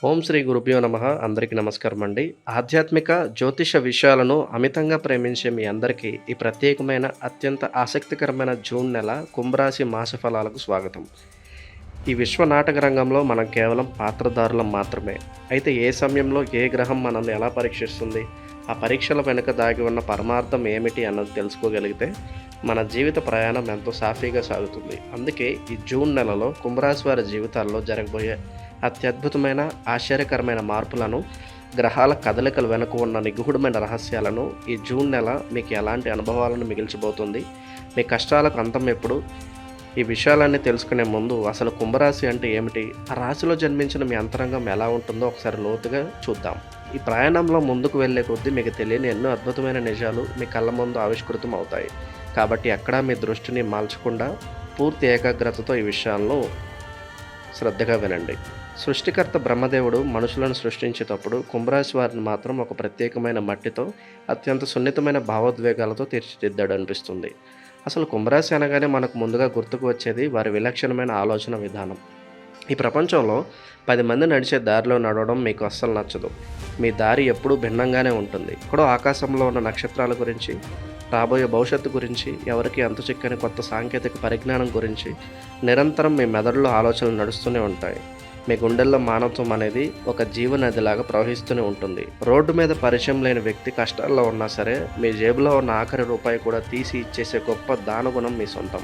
ఓం శ్రీ గురుభ్యో నమః. అందరికీ నమస్కారం అండి. ఆధ్యాత్మిక, జ్యోతిష విషయాలను అమితంగా ప్రేమించే మీ అందరికీ ఈ ప్రత్యేకమైన, అత్యంత ఆసక్తికరమైన జూన్ నెల కుంభరాశి మాస ఫలాలకు స్వాగతం. ఈ విశ్వ నాటక రంగంలో మనం కేవలం పాత్రధారులం మాత్రమే. అయితే ఏ సమయంలో ఏ గ్రహం మనల్ని ఎలా పరీక్షిస్తుంది, ఆ పరీక్షల వెనుక దాగి ఉన్న పరమార్థం ఏమిటి అన్నది తెలుసుకోగలిగితే మన జీవిత ప్రయాణం ఎంతో సాఫీగా సాగుతుంది. అందుకే ఈ జూన్ నెలలో కుంభరాశి వారి జీవితాల్లో జరగబోయే అత్యద్భుతమైన, ఆశ్చర్యకరమైన మార్పులను, గ్రహాల కదలికల వెనుక ఉన్న నిగూఢమైన రహస్యాలను ఈ జూన్ నెల మీకు ఎలాంటి అనుభవాలను మిగిల్చబోతుంది, మీ కష్టాలకు అంతం ఎప్పుడు, ఈ విషయాలన్నీ తెలుసుకునే ముందు అసలు కుంభరాశి అంటే ఏమిటి, ఆ రాశిలో జన్మించిన మీ అంతరంగం ఎలా ఉంటుందో ఒకసారి లోతుగా చూద్దాం. ఈ ప్రయాణంలో ముందుకు వెళ్ళే కొద్దీ మీకు తెలియని ఎన్నో అద్భుతమైన నిజాలు మీ కళ్ళ ముందు ఆవిష్కృతం అవుతాయి. కాబట్టి ఎక్కడా మీ దృష్టిని మార్చకుండా పూర్తి ఏకాగ్రతతో ఈ విషయాలను శ్రద్ధగా వినండి. సృష్టికర్త బ్రహ్మదేవుడు మనుషులను సృష్టించేటప్పుడు కుంభరాశి వారిని మాత్రం ఒక ప్రత్యేకమైన మట్టితో, అత్యంత సున్నితమైన భావోద్వేగాలతో తీర్చిదిద్దాడు అనిపిస్తుంది. అసలు కుంభరాశి అనగానే మనకు ముందుగా గుర్తుకు వచ్చేది వారి విలక్షణమైన ఆలోచన విధానం. ఈ ప్రపంచంలో 10 మంది నడిచే దారిలో నడవడం మీకు అస్సలు నచ్చదు. మీ దారి ఎప్పుడూ భిన్నంగానే ఉంటుంది. ఎక్కడో ఆకాశంలో ఉన్న నక్షత్రాల గురించి, రాబోయే భవిష్యత్తు గురించి, ఎవరికి అంతుచిక్కని కొత్త సాంకేతిక పరిజ్ఞానం గురించి నిరంతరం మీ మెదడులో ఆలోచనలు నడుస్తూనే ఉంటాయి. మీ గుండెల్లో మానవత్వం అనేది ఒక జీవనదిలాగా ప్రవహిస్తూనే ఉంటుంది. రోడ్డు మీద పరిచయం లేని వ్యక్తి కష్టాల్లో ఉన్నా సరే మీ జేబులో ఉన్న ఆఖరి రూపాయి కూడా తీసి ఇచ్చేసే గొప్ప దానగుణం మీ సొంతం.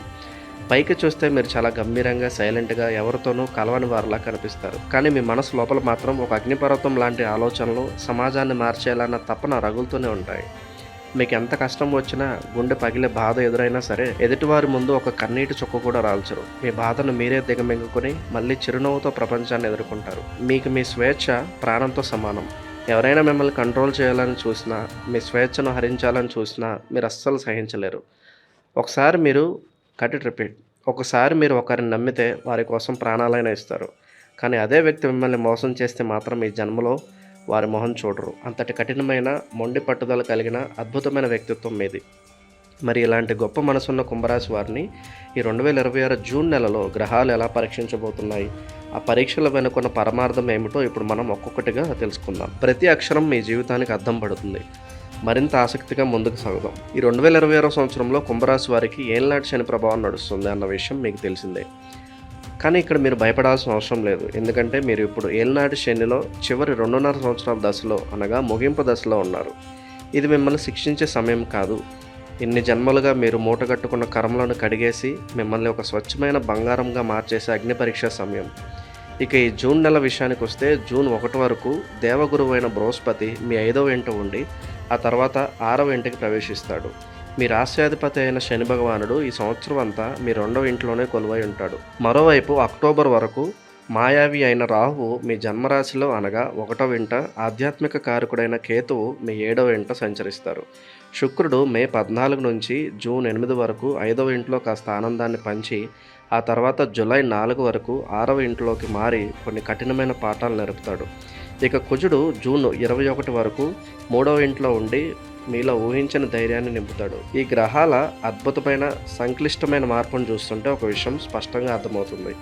పైకి చూస్తే మీరు చాలా గంభీరంగా, సైలెంట్గా, ఎవరితోనూ కలవని వారిలా కనిపిస్తారు. కానీ మీ మనసు లోపల మాత్రం ఒక అగ్నిపర్వతం లాంటి ఆలోచనలు, సమాజాన్ని మార్చేయాలన్న తపన రగులుతూనే ఉంటాయి. మీకు ఎంత కష్టం వచ్చినా, గుండె పగిలే బాధ ఎదురైనా సరే ఎదుటివారి ముందు ఒక కన్నీటి చుక్క కూడా రాల్చరు. మీ బాధను మీరే దిగమింగుకొని మళ్ళీ చిరునవ్వుతో ప్రపంచాన్ని ఎదుర్కొంటారు. మీకు మీ స్వేచ్ఛ ప్రాణంతో సమానం. ఎవరైనా మిమ్మల్ని కంట్రోల్ చేయాలని చూసినా, మీ స్వేచ్ఛను హరించాలని చూసినా మీరు అస్సలు సహించలేరు. ఒకసారి మీరు ఒకరిని నమ్మితే వారి కోసం ప్రాణాలైనా ఇస్తారు. కానీ అదే వ్యక్తి మిమ్మల్ని మోసం చేస్తే మాత్రం ఈ జన్మలో వారి మొహం చూడరు. అంతటి కఠినమైన, మొండి పట్టుదల కలిగిన అద్భుతమైన వ్యక్తిత్వం మీది. మరి ఇలాంటి గొప్ప మనసున్న కుంభరాశి వారిని ఈ 2026 జూన్ నెలలో గ్రహాలు ఎలా పరీక్షించబోతున్నాయి, ఆ పరీక్షల వెనుకున్న పరమార్థం ఏమిటో ఇప్పుడు మనం ఒక్కొక్కటిగా తెలుసుకుందాం. ప్రతి అక్షరం మీ జీవితానికి అర్థం పడుతుంది. మరింత ఆసక్తిగా ముందుకు సాగుదాం. ఈ 2026 సంవత్సరంలో కుంభరాశి వారికి ఏళ్ళనాటి శని ప్రభావం నడుస్తుంది అన్న విషయం మీకు తెలిసిందే. కానీ ఇక్కడ మీరు భయపడాల్సిన అవసరం లేదు. ఎందుకంటే మీరు ఇప్పుడు ఏళ్ళనాటి శనిలో చివరి 2.5 సంవత్సరాల దశలో, అనగా ముగింపు దశలో ఉన్నారు. ఇది మిమ్మల్ని శిక్షించే సమయం కాదు. ఇన్ని జన్మలుగా మీరు మూటగట్టుకున్న కర్మలను కడిగేసి మిమ్మల్ని ఒక స్వచ్ఛమైన బంగారంగా మార్చేసే అగ్ని పరీక్ష సమయం. ఇక ఈ జూన్ నెల విషయానికి వస్తే జూన్ 1 వరకు దేవగురువు అయిన బృహస్పతి మీ 5వ ఇంట ఉండి ఆ తర్వాత 6వ ఇంటికి ప్రవేశిస్తాడు. మీ రాశ్యాధిపతి అయిన శని భగవానుడు ఈ సంవత్సరం అంతా మీ 2వ ఇంట్లోనే కొలువై ఉంటాడు. మరోవైపు అక్టోబర్ వరకు మాయావి అయిన రాహువు మీ జన్మరాశిలో, అనగా 1వ ఇంట, ఆధ్యాత్మిక కారకుడైన కేతువు మీ 7వ ఇంట సంచరిస్తారు. శుక్రుడు మే 14 నుంచి జూన్ 8 వరకు 5వ ఇంట్లో కాస్త ఆనందాన్ని పంచి ఆ తర్వాత జూలై 4 వరకు 6వ ఇంట్లోకి మారి కొన్ని కఠినమైన పాఠాలు నేర్పుతాడు. ఇక కుజుడు జూన్ 21 వరకు 3వ ఇంట్లో ఉండి మీలో ఊహించిన ధైర్యాన్ని నింపుతాడు. ఈ గ్రహాల అద్భుతమైన, సంక్లిష్టమైన మార్పును చూస్తుంటే ఒక విషయం స్పష్టంగా అర్థమవుతుంది.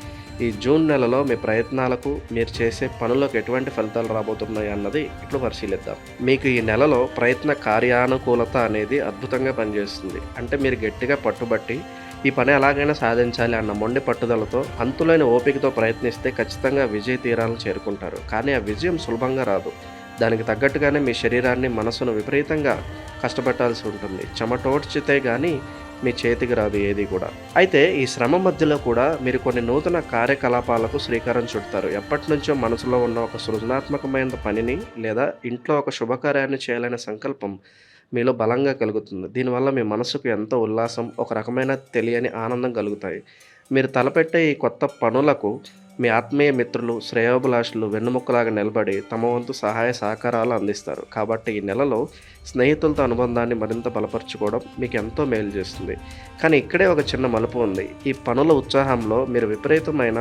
ఈ జూన్ నెలలో మీ ప్రయత్నాలకు, మీరు చేసే పనులకు ఎటువంటి ఫలితాలు రాబోతున్నాయి అన్నది ఇప్పుడు పరిశీలిద్దాం. మీకు ఈ నెలలో ప్రయత్న కార్యానుకూలత అనేది అద్భుతంగా పనిచేస్తుంది. అంటే మీరు గట్టిగా పట్టుబట్టి ఈ పని ఎలాగైనా సాధించాలి అన్న మొండి పట్టుదలతో, అంతులేని ఓపికతో ప్రయత్నిస్తే ఖచ్చితంగా విజయ తీరాలను చేరుకుంటారు. కానీ ఆ విజయం సులభంగా రాదు. దానికి తగ్గట్టుగానే మీ శరీరాన్ని, మనసును విపరీతంగా కష్టపెట్టాల్సి ఉంటుంది. చెమటోడ్చితే కానీ మీ చేతికి రాదు ఏది కూడా. అయితే ఈ శ్రమ మధ్యలో కూడా మీరు కొన్ని నూతన కార్యకలాపాలకు శ్రీకారం చుడతారు. ఎప్పటి నుంచో మనసులో ఉన్న ఒక సృజనాత్మకమైన పనిని లేదా ఇంట్లో ఒక శుభకార్యాన్ని చేయాలనే సంకల్పం మీలో బలంగా కలుగుతుంది. దీనివల్ల మీ మనసుకు ఎంతో ఉల్లాసం, ఒక రకమైన తెలియని ఆనందం కలుగుతాయి. మీరు తలపెట్టే ఈ కొత్త పనులకు మీ ఆత్మీయ మిత్రులు, శ్రేయోభిలాషులు వెన్నుముక్కలాగా నిలబడి తమ వంతు సహాయ సహకారాలు అందిస్తారు. కాబట్టి ఈ నెలలో స్నేహితులతో అనుబంధాన్ని మరింత బలపరుచుకోవడం మీకు ఎంతో మేలు చేస్తుంది. కానీ ఇక్కడే ఒక చిన్న మలుపు ఉంది. ఈ పనుల ఉత్సాహంలో మీరు విపరీతమైన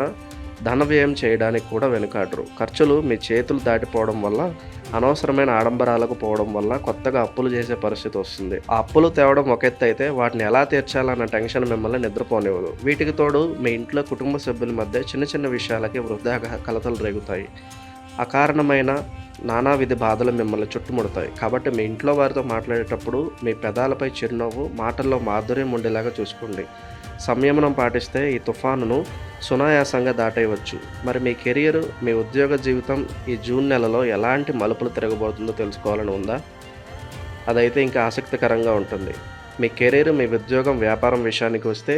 ధన వ్యయం చేయడానికి కూడా వెనుకాడరు. ఖర్చులు మీ చేతులు దాటిపోవడం వల్ల, అనవసరమైన ఆడంబరాలకు పోవడం వల్ల కొత్తగా అప్పులు చేసే పరిస్థితి వస్తుంది. ఆ అప్పులు తేవడం ఒక ఎత్తు అయితే వాటిని ఎలా తీర్చాలన్న టెన్షన్ మిమ్మల్ని నిద్రపోనివ్వదు. వీటికి తోడు మీ ఇంట్లో కుటుంబ సభ్యుల మధ్య చిన్న చిన్న విషయాలకి వృధా కలతలు రేగుతాయి. అకారణమైన నానావిధి బాధలు మిమ్మల్ని చుట్టుముడతాయి. కాబట్టి మీ ఇంట్లో వారితో మాట్లాడేటప్పుడు మీ పెదాలపై చిరునవ్వు, మాటల్లో మాధుర్యం ఉండేలాగా చూసుకోండి. సంయమనం పాటిస్తే ఈ తుఫానును సునాయాసంగా దాటేయవచ్చు. మరి మీ కెరియర్, మీ ఉద్యోగ జీవితం ఈ జూన్ నెలలో ఎలాంటి మలుపులు తిరగబోతుందో తెలుసుకోవాలని ఉందా? అదైతే ఇంకా ఆసక్తికరంగా ఉంటుంది. మీ కెరీర్, మీ ఉద్యోగం, వ్యాపారం విషయానికి వస్తే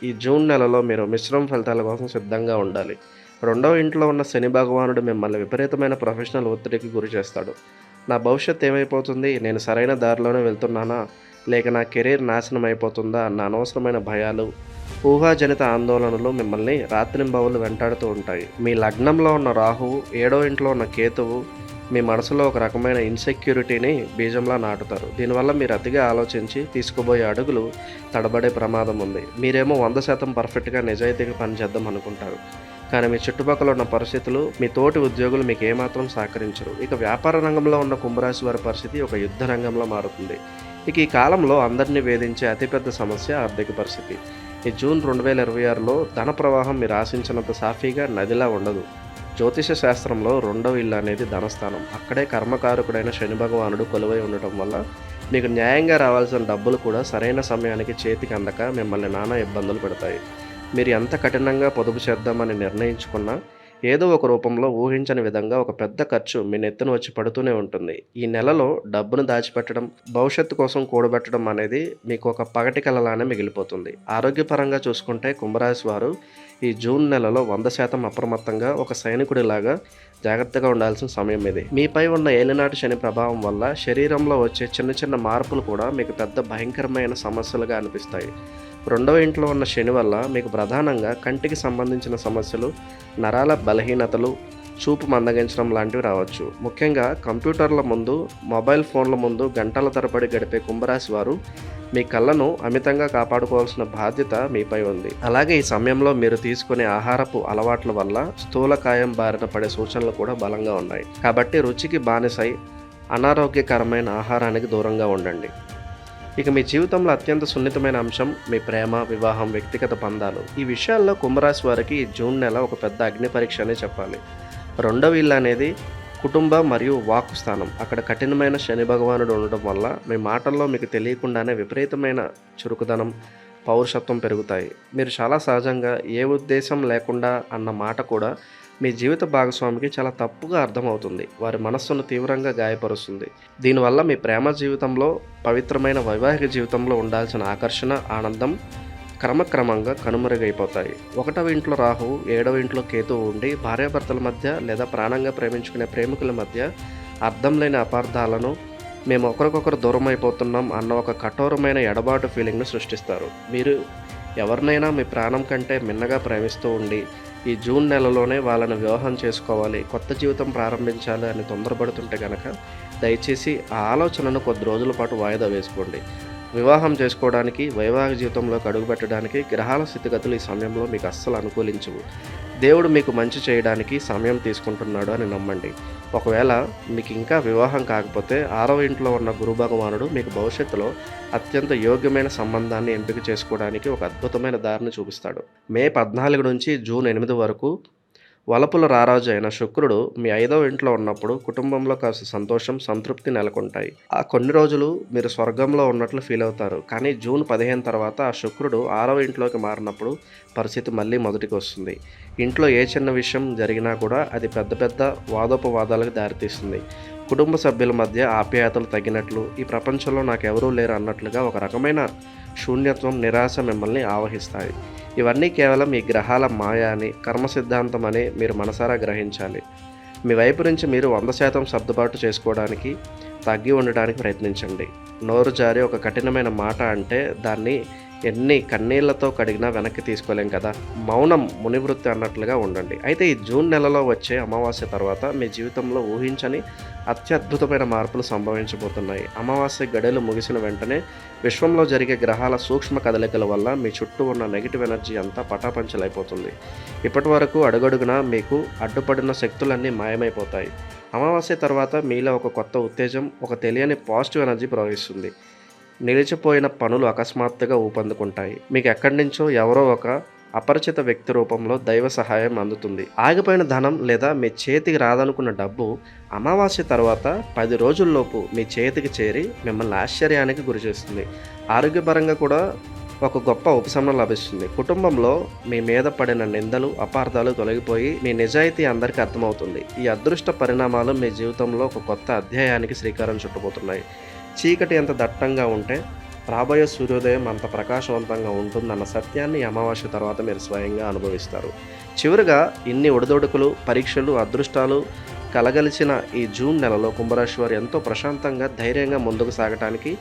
ఈ జూన్ నెలలో మీరు మిశ్రమ ఫలితాల కోసం సిద్ధంగా ఉండాలి. రెండవ ఇంట్లో ఉన్న శని భగవానుడు మిమ్మల్ని విపరీతమైన ప్రొఫెషనల్ ఒత్తిడికి గురి చేస్తాడు. నా భవిష్యత్ ఏమైపోతుంది? నేను సరైన దారిలోనే వెళ్తున్నానా? లేక నా కెరీర్ నాశనం అయిపోతుందా అన్న అనవసరమైన భయాలు, ఊహాజనిత ఆందోళనలు మిమ్మల్ని రాత్రింబవళ్ళు వెంటాడుతూ ఉంటాయి. మీ లగ్నంలో ఉన్న రాహువు, 7వ ఇంట్లో ఉన్న కేతువు మీ మనసులో ఒక రకమైన ఇన్సెక్యూరిటీని బీజంలా నాటుతారు. దీనివల్ల మీరు అతిగా ఆలోచించి తీసుకోబోయే అడుగులు తడబడే ప్రమాదం ఉంది. మీరేమో 100% పర్ఫెక్ట్గా నిజాయితీగా పనిచేద్దాం అనుకుంటారు. కానీ మీ చుట్టుపక్కల ఉన్న పరిస్థితులు, మీ తోటి ఉద్యోగులు మీకు ఏమాత్రం సహకరించరు. ఇక వ్యాపార రంగంలో ఉన్న కుంభరాశి వారి పరిస్థితి ఒక యుద్ధ రంగంలో మారుతుంది. ఇక ఈ కాలంలో అందరినీ వేధించే అతిపెద్ద సమస్య ఆర్థిక పరిస్థితి. ఈ జూన్ 2026లో ధన ప్రవాహం మీరు ఆశించినంత సాఫీగా నదిలా ఉండదు. జ్యోతిష శాస్త్రంలో రెండవ ఇల్లు అనేది ధనస్థానం. అక్కడే కర్మకారకుడైన శని భగవానుడు కొలువై ఉండటం వల్ల మీకు న్యాయంగా రావాల్సిన డబ్బులు కూడా సరైన సమయానికి చేతికి అందక మిమ్మల్ని నానా ఇబ్బందులు పెడతాయి. మీరు ఎంత కఠినంగా పొదుపు చేద్దామని నిర్ణయించుకున్నా ఏదో ఒక రూపంలో ఊహించని విధంగా ఒక పెద్ద ఖర్చు మీ నెత్తిన వచ్చి పడుతూనే ఉంటుంది. ఈ నెలలో డబ్బును దాచిపెట్టడం, భవిష్యత్తు కోసం కూడబెట్టడం అనేది మీకు ఒక పగటి కలలానే మిగిలిపోతుంది. ఆరోగ్యపరంగా చూసుకుంటే కుంభరాశి వారు ఈ జూన్ నెలలో 100% అప్రమత్తంగా ఒక సైనికుడిలాగా జాగ్రత్తగా ఉండాల్సిన సమయం ఇది. మీపై ఉన్న ఏలినాటి శని ప్రభావం వల్ల శరీరంలో వచ్చే చిన్న చిన్న మార్పులు కూడా మీకు పెద్ద భయంకరమైన సమస్యలుగా అనిపిస్తాయి. రెండవ ఇంట్లో ఉన్న శని వల్ల మీకు ప్రధానంగా కంటికి సంబంధించిన సమస్యలు, నరాల బలహీనతలు, చూపు మందగించడం లాంటివి రావచ్చు. ముఖ్యంగా కంప్యూటర్ల ముందు, మొబైల్ ఫోన్ల ముందు గంటల తరబడి గడిపే కుంభరాశి వారు మీ కళ్ళను అమితంగా కాపాడుకోవాల్సిన బాధ్యత మీపై ఉంది. అలాగే ఈ సమయంలో మీరు తీసుకునే ఆహారపు అలవాట్ల వల్ల స్థూలకాయం బారిన పడే సూచనలు కూడా బలంగా ఉన్నాయి. కాబట్టి రుచికి బానిసై అనారోగ్యకరమైన ఆహారానికి దూరంగా ఉండండి. ఇక మీ జీవితంలో అత్యంత సున్నితమైన అంశం మీ ప్రేమ, వివాహం, వ్యక్తిగత బంధాలు. ఈ విషయాల్లో కుంభరాశి వారికి ఈ జూన్ నెల ఒక పెద్ద అగ్ని పరీక్ష అనే చెప్పాలి. రెండవ ఇల్లు అనేది కుటుంబ మరియు వాక్కు స్థానం. అక్కడ కఠినమైన శని భగవానుడు ఉండటం వల్ల మీ మాటల్లో మీకు తెలియకుండానే విపరీతమైన చురుకుదనం, పౌరుషత్వం పెరుగుతాయి. మీరు చాలా సహజంగా ఏ ఉద్దేశం లేకుండా అన్న మాట కూడా మీ జీవిత భాగస్వామికి చాలా తప్పుగా అర్థమవుతుంది. వారి మనస్సును తీవ్రంగా గాయపరుస్తుంది. దీనివల్ల మీ ప్రేమ జీవితంలో, పవిత్రమైన వైవాహిక జీవితంలో ఉండాల్సిన ఆకర్షణ, ఆనందం క్రమక్రమంగా కనుమరుగైపోతాయి. 1వ ఇంట్లో రాహువు, 7వ ఇంట్లో కేతువు ఉండి భార్యాభర్తల మధ్య లేదా ప్రాణంగా ప్రేమించుకునే ప్రేమికుల మధ్య అర్థం లేని అపార్థాలను, మేము ఒకరికొకరు దూరం అయిపోతున్నాం అన్న ఒక కఠోరమైన ఎడబాటు ఫీలింగ్ను సృష్టిస్తారు. మీరు ఎవరినైనా మీ ప్రాణం కంటే మిన్నగా ప్రేమిస్తూ ఉండి ఈ జూన్ నెలలోనే వాళ్ళని వివాహం చేసుకోవాలి, కొత్త జీవితం ప్రారంభించాలి అని తొందరపడుతుంటే కనుక దయచేసి ఆ ఆలోచనను కొద్ది రోజుల పాటు వాయిదా వేసుకోండి. వివాహం చేసుకోవడానికి, వైవాహిక జీవితంలోకి అడుగుపెట్టడానికి గ్రహాల స్థితిగతులు ఈ సమయంలో మీకు అస్సలు అనుకూలించవు. దేవుడు మీకు మంచి చేయడానికి సమయం తీసుకుంటున్నాడు అని నమ్మండి. ఒకవేళ మీకు ఇంకా వివాహం కాకపోతే 6వ ఇంట్లో ఉన్న గురు భగవానుడు మీకు భవిష్యత్తులో అత్యంత యోగ్యమైన సంబంధాన్ని ఎంపిక చేసుకోవడానికి ఒక అద్భుతమైన దారిని చూపిస్తాడు. మే 14 నుంచి జూన్ 8 వరకు వలపుల రారాజు అయిన శుక్రుడు మీ 5వ ఇంట్లో ఉన్నప్పుడు కుటుంబంలో కాస్త సంతోషం, సంతృప్తి నెలకొంటాయి. ఆ కొన్ని రోజులు మీరు స్వర్గంలో ఉన్నట్లు ఫీల్ అవుతారు. కానీ జూన్ 15 తర్వాత ఆ శుక్రుడు 6వ ఇంట్లోకి మారినప్పుడు పరిస్థితి మళ్ళీ మొదటికి వస్తుంది. ఇంట్లో ఏ చిన్న విషయం జరిగినా కూడా అది పెద్ద పెద్ద వాదోపవాదాలకు దారితీస్తుంది. కుటుంబ సభ్యుల మధ్య ఆప్యాయతలు తగ్గినట్లు, ఈ ప్రపంచంలో నాకెవరూ లేరు అన్నట్లుగా ఒక రకమైన శూన్యత్వం, నిరాశ మిమ్మల్ని ఆవహిస్తాయి. ఇవన్నీ కేవలం ఈ గ్రహాల మాయ అని, కర్మ సిద్ధాంతం అని మీరు మనసారా గ్రహించాలి. మీ వైపు నుంచి మీరు 100% సర్దుబాటు చేసుకోవడానికి, తగ్గి ఉండడానికి ప్రయత్నించండి. నోరు జారి ఒక కఠినమైన మాట అంటే దాన్ని ఎన్ని కన్నీళ్లతో కడిగినా వెనక్కి తీసుకోలేం కదా. మౌనం మునివృత్తి అన్నట్లుగా ఉండండి. అయితే ఈ జూన్ నెలలో వచ్చే అమావాస్య తర్వాత మీ జీవితంలో ఊహించని అత్యద్భుతమైన మార్పులు సంభవించబోతున్నాయి. అమావాస్య గడులు ముగిసిన వెంటనే విశ్వంలో జరిగే గ్రహాల సూక్ష్మ కదలికల వల్ల మీ చుట్టూ ఉన్న నెగిటివ్ ఎనర్జీ అంతా పటాపంచలైపోతుంది. ఇప్పటి వరకు అడుగడుగునా మీకు అడ్డుపడిన శక్తులన్నీ మాయమైపోతాయి. అమావాస్య తర్వాత మీలో ఒక కొత్త ఉత్తేజం, ఒక తెలియని పాజిటివ్ ఎనర్జీ ప్రవహిస్తుంది. నిలిచిపోయిన పనులు అకస్మాత్తుగా ఊపందుకుంటాయి. మీకు ఎక్కడి నుంచో ఎవరో ఒక అపరిచిత వ్యక్తి రూపంలో దైవ సహాయం అందుతుంది. ఆగిపోయిన ధనం లేదా మీ చేతికి రాదనుకున్న డబ్బు అమావాస్య తర్వాత 10 రోజుల్లోపు మీ చేతికి చేరి మిమ్మల్ని ఆశ్చర్యానికి గురిచేస్తుంది. ఆరోగ్యపరంగా కూడా ఒక గొప్ప ఉపశమనం లభిస్తుంది. కుటుంబంలో మీ మీద పడిన నిందలు, అపార్థాలు తొలగిపోయి మీ నిజాయితీ అందరికీ అర్థమవుతుంది. ఈ అదృష్ట పరిణామాలు మీ జీవితంలో ఒక కొత్త అధ్యాయానికి శ్రీకారం చుట్టబోతున్నాయి. చీకటి ఎంత దట్టంగా ఉంటే రాబోయే సూర్యోదయం అంత ప్రకాశవంతంగా ఉంటుందన్న సత్యాన్ని ఈ అమావాస్య తర్వాత మీరు స్వయంగా అనుభవిస్తారు. చివరిగా ఇన్ని ఒడిదొడుకులు, పరీక్షలు, అదృష్టాలు కలగలిసిన ఈ జూన్ నెలలో కుంభరాశి వారు ఎంతో ప్రశాంతంగా, ధైర్యంగా ముందుకు సాగటానికి,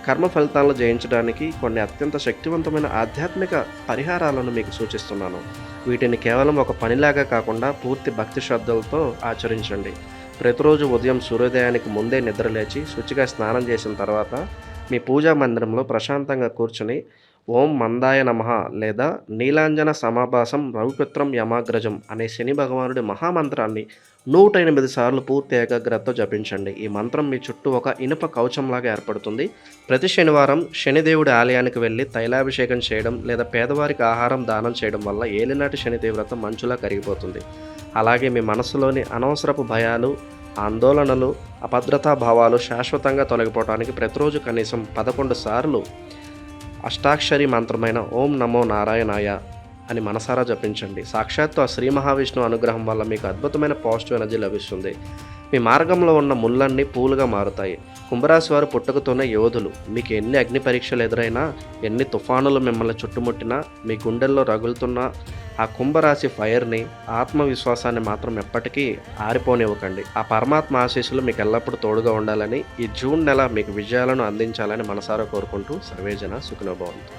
కర్మ ఫలితాలను జయించడానికి కొన్ని అత్యంత శక్తివంతమైన ఆధ్యాత్మిక పరిహారాలను మీకు సూచిస్తున్నాను. వీటిని కేవలం ఒక పనిలాగా కాకుండా పూర్తి భక్తి శ్రద్ధలతో ఆచరించండి. ప్రతిరోజు ఉదయం సూర్యోదయానికి ముందే నిద్రలేచి శుచిగా స్నానం చేసిన తర్వాత మీ పూజా మందిరంలో ప్రశాంతంగా కూర్చుని ఓం మందాయ నమః లేదా నీలాంజన సమాభాసం రవిపుత్రం యమాగ్రజం అనే శని భగవానుడి మహామంత్రాన్ని 108 సార్లు పూర్తి ఏకాగ్రతతో జపించండి. ఈ మంత్రం మీ చుట్టూ ఒక ఇనుప కవచంలాగా ఏర్పడుతుంది. ప్రతి శనివారం శనిదేవుడి ఆలయానికి వెళ్ళి తైలాభిషేకం చేయడం లేదా పేదవారికి ఆహారం దానం చేయడం వల్ల ఏలినాటి శని తీవ్రత మంచులా కరిగిపోతుంది. అలాగే మీ మనసులోని అనవసరపు భయాలు, ఆందోళనలు, అభద్రతా భావాలు శాశ్వతంగా తొలగిపోవడానికి ప్రతిరోజు కనీసం 11 సార్లు అష్టాక్షరి మంత్రమైన ఓం నమో నారాయణాయ అని మనసారా జపించండి. సాక్షాత్తు ఆ శ్రీ మహావిష్ణువు అనుగ్రహం వల్ల మీకు అద్భుతమైన పాజిటివ్ ఎనర్జీ లభిస్తుంది. మీ మార్గంలో ఉన్న ముళ్ళన్నీ పూలుగా మారుతాయి. కుంభరాశి వారు పుట్టుకతోనే యోధులు. మీకు ఎన్ని అగ్ని పరీక్షలు ఎదురైనా, ఎన్ని తుఫానులు మిమ్మల్ని చుట్టుముట్టినా, మీ గుండెల్లో రగులుతున్న ఆ కుంభరాశి ఫైర్ని, ఆత్మవిశ్వాసాన్ని మాత్రం ఎప్పటికీ ఆరిపోనివ్వకండి. ఆ పరమాత్మ ఆశీస్సులు మీకు ఎల్లప్పుడూ తోడుగా ఉండాలని, ఈ జూన్ నెల మీకు విజయాలను అందించాలని మనసారా కోరుకుంటూ సర్వేజన సుఖినో భవంతు.